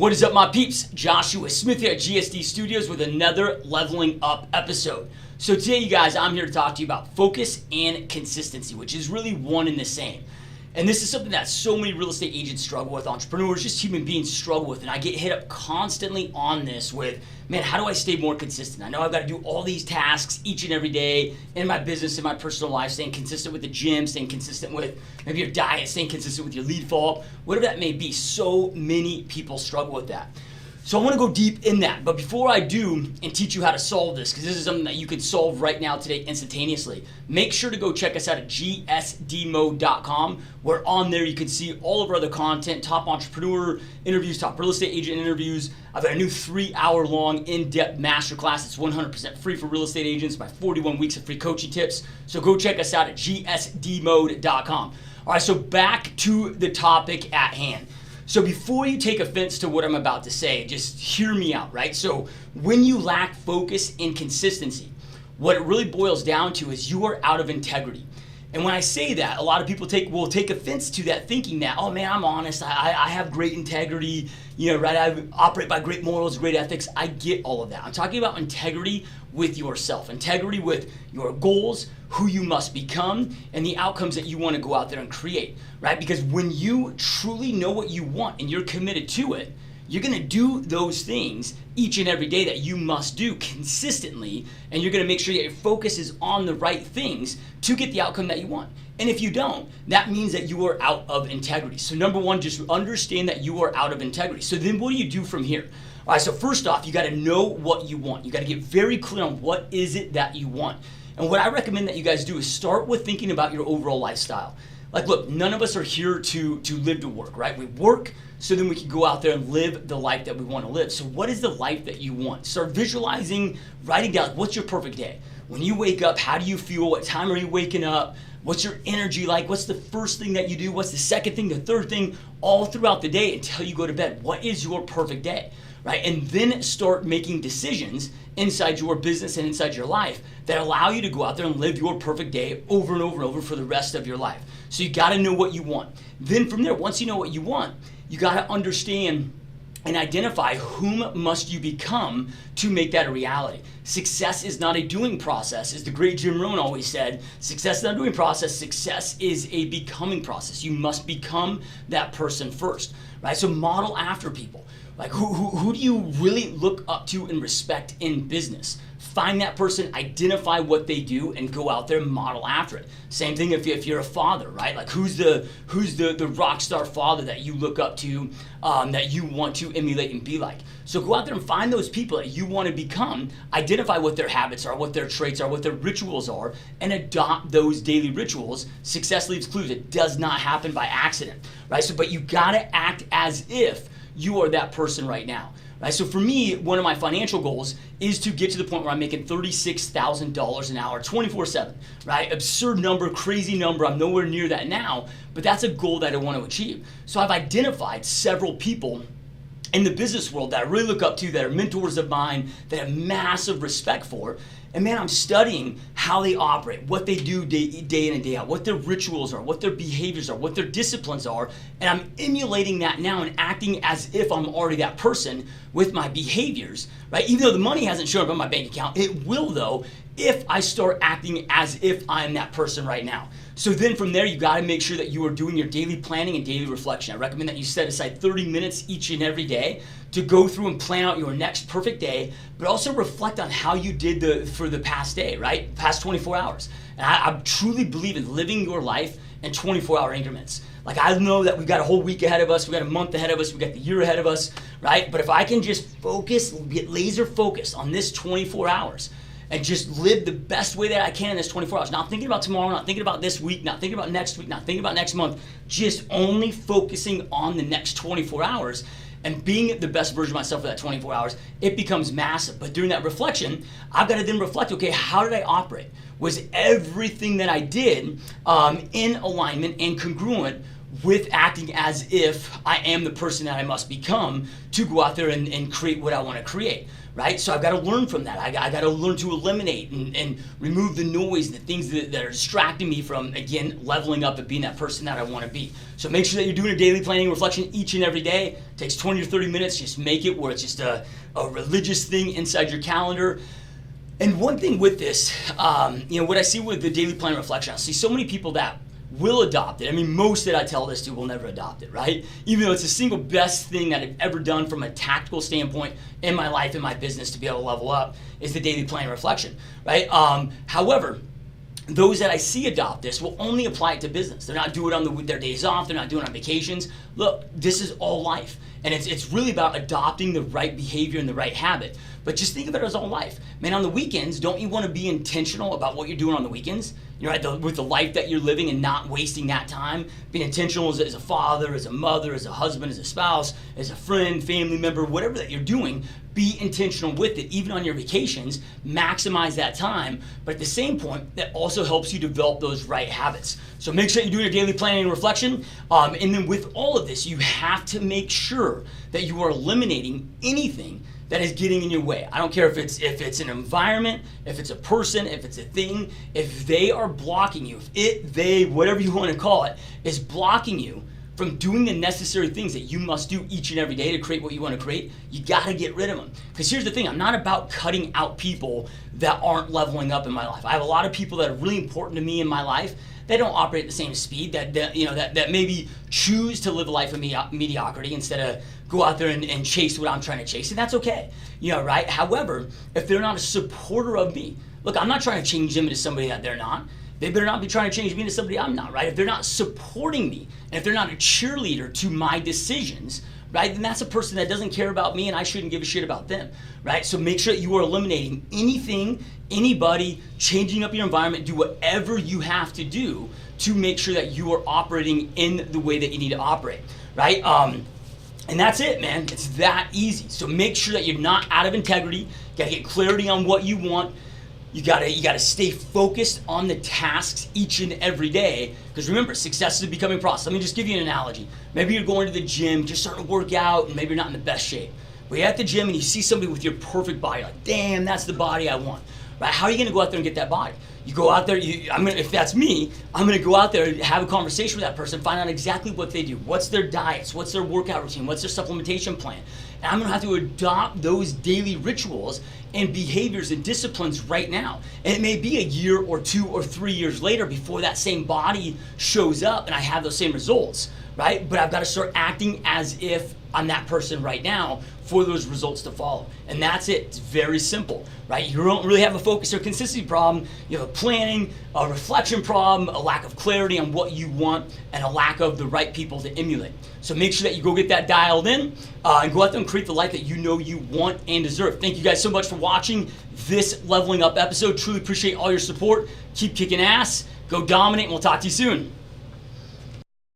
What is up, my peeps? Joshua Smith here at GSD Studios with another Leveling Up episode. So today, you guys, I'm here to talk to you about focus and consistency, which is really one and the same. And this is something that so many real estate agents struggle with, entrepreneurs, just human beings struggle with. And I get hit up constantly on this with, man, how do I stay more consistent? I know I've got to do all these tasks each and every day in my business, in my personal life, staying consistent with the gym, staying consistent with maybe your diet, staying consistent with your lead follow-up, whatever that may be. So many people struggle with that. So I want to go deep in that, but before I do and teach you how to solve this, because this is something that you can solve right now today instantaneously, make sure to go check us out at gsdmode.com, where on there you can see all of our other content, top entrepreneur interviews, top real estate agent interviews. I've got a new 3-hour-long in-depth masterclass. It's 100% free for real estate agents, my 41 weeks of free coaching tips. So go check us out at gsdmode.com. All right, so back to the topic at hand. So before you take offense to what I'm about to say, just hear me out, right? So when you lack focus and consistency, what it really boils down to is you are out of integrity. And when I say that, a lot of people will take offense to that, thinking that, oh man, I'm honest, I have great integrity, right? I operate by great morals, great ethics. I get all of that. I'm talking about integrity with yourself, integrity with your goals, who you must become, and the outcomes that you want to go out there and create, right? Because when you truly know what you want and you're committed to it, you're going to do those things each and every day that you must do consistently, and you're going to make sure that your focus is on the right things to get the outcome that you want. And if you don't, that means that you are out of integrity. So number one, just understand that you are out of integrity. So then what do you do from here? All right, so first off, you got to know what you want. You got to get very clear on what is it that you want. And what I recommend that you guys do is start with thinking about your overall lifestyle. Like, look, none of us are here to live to work, right? We work so then we can go out there and live the life that we want to live. So what is the life that you want? Start visualizing, writing down, what's your perfect day? When you wake up, how do you feel? What time are you waking up? What's your energy like? What's the first thing that you do? What's the second thing, the third thing, all throughout the day until you go to bed? What is your perfect day, right? And then start making decisions inside your business and inside your life that allow you to go out there and live your perfect day over and over and over for the rest of your life. So you got to know what you want. Then from there, once you know what you want, you got to understand and identify whom must you become to make that a reality. Success is not a doing process. As the great Jim Rohn always said, success is not a doing process. Success is a becoming process. You must become that person first, right? So model after people. Like who do you really look up to and respect in business? Find that person, identify what they do, and go out there and model after it. Same thing if you're a father, right? Like who's the rock star father that you look up to, that you want to emulate and be like. So go out there and find those people that you want to become, identify what their habits are, what their traits are, what their rituals are, and adopt those daily rituals. Success leaves clues. It does not happen by accident, right? So, but you gotta act as if you are that person right now. Right, so for me, one of my financial goals is to get to the point where I'm making $36,000 an hour, 24/7, right? Absurd number, crazy number. I'm nowhere near that now, but that's a goal that I want to achieve. So I've identified several people in the business world that I really look up to, that are mentors of mine, that I have massive respect for. And man, I'm studying how they operate, what they do day in and day out, what their rituals are, what their behaviors are, what their disciplines are. And I'm emulating that now and acting as if I'm already that person with my behaviors, right? Even though the money hasn't shown up on my bank account, it will though, if I start acting as if I'm that person right now. So then from there, you gotta make sure that you are doing your daily planning and daily reflection. I recommend that you set aside 30 minutes each and every day to go through and plan out your next perfect day, but also reflect on how you did for the past day, right? Past 24 hours. And I truly believe in living your life in 24-hour increments. Like I know that we've got a whole week ahead of us, we got a month ahead of us, we got the year ahead of us, right? But if I can just focus, get laser focused on this 24 hours, and just live the best way that I can in this 24 hours. Not thinking about tomorrow, not thinking about this week, not thinking about next week, not thinking about next month, just only focusing on the next 24 hours and being the best version of myself for that 24 hours, it becomes massive. But during that reflection, I've got to then reflect, okay, how did I operate? Was everything that I did in alignment and congruent with acting as if I am the person that I must become to go out there and create what I want to create, right? So I've got to learn from that. I got to learn to eliminate and remove the noise and the things that are distracting me from, again, leveling up and being that person that I want to be. So make sure that you're doing a daily planning reflection each and every day. It takes 20 or 30 minutes. Just make it where it's just a religious thing inside your calendar. And one thing with this, what I see with the daily planning reflection, I see so many people that will adopt it. I mean, most that I tell this to will never adopt it, right? Even though it's the single best thing that I've ever done from a tactical standpoint in my life, in my business, to be able to level up, is the daily planning reflection, right? However, those that I see adopt this will only apply it to business. They're not doing it on their days off. They're not doing it on vacations. Look, this is all life. And it's really about adopting the right behavior and the right habit. But just think of it as all life. Man, on the weekends, don't you want to be intentional about what you're doing on the weekends? With the life that you're living and not wasting that time. Being intentional as a father, as a mother, as a husband, as a spouse, as a friend, family member, whatever that you're doing, be intentional with it. Even on your vacations, maximize that time. But at the same point, that also helps you develop those right habits. So make sure you do your daily planning and reflection. And then with all of this, you have to make sure that you are eliminating anything that is getting in your way. I don't care if it's an environment, if it's a person, if it's a thing, if they are blocking you, if they, whatever you want to call it, is blocking you from doing the necessary things that you must do each and every day to create what you want to create, you got to get rid of them. Because here's the thing, I'm not about cutting out people that aren't leveling up in my life. I have a lot of people that are really important to me in my life. They don't operate at the same speed, that maybe choose to live a life of mediocrity instead of go out there and chase what I'm trying to chase, and that's okay, right? However, if they're not a supporter of me, look, I'm not trying to change them into somebody that they're not. They better not be trying to change me into somebody I'm not, right? If they're not supporting me, and if they're not a cheerleader to my decisions, right, then that's a person that doesn't care about me, and I shouldn't give a shit about them, right? So make sure that you are eliminating anything, anybody, changing up your environment. Do whatever you have to do to make sure that you are operating in the way that you need to operate, right? And that's it, man. It's that easy. So make sure that you're not out of integrity. You gotta get clarity on what you want. You gotta stay focused on the tasks each and every day. Because remember, success is a becoming process. Let me just give you an analogy. Maybe you're going to the gym, just starting to work out, and maybe you're not in the best shape. But you're at the gym and you see somebody with your perfect body, like, damn, that's the body I want. Right? How are you gonna go out there and get that body? You go out there, if that's me, I'm gonna go out there and have a conversation with that person, find out exactly what they do, what's their diets, what's their workout routine, what's their supplementation plan. And I'm gonna have to adopt those daily rituals and behaviors and disciplines right now. And it may be a year or 2 or 3 years later before that same body shows up and I have those same results, right? But I've gotta start acting as if I'm that person right now for those results to follow. And that's it. It's very simple, right? You don't really have a focus or consistency problem. You have a planning, a reflection problem, a lack of clarity on what you want, and a lack of the right people to emulate. So make sure that you go get that dialed in and go out there and create the life that you know you want and deserve. Thank you guys so much for watching this Leveling Up episode. Truly appreciate all your support. Keep kicking ass. Go dominate, and we'll talk to you soon.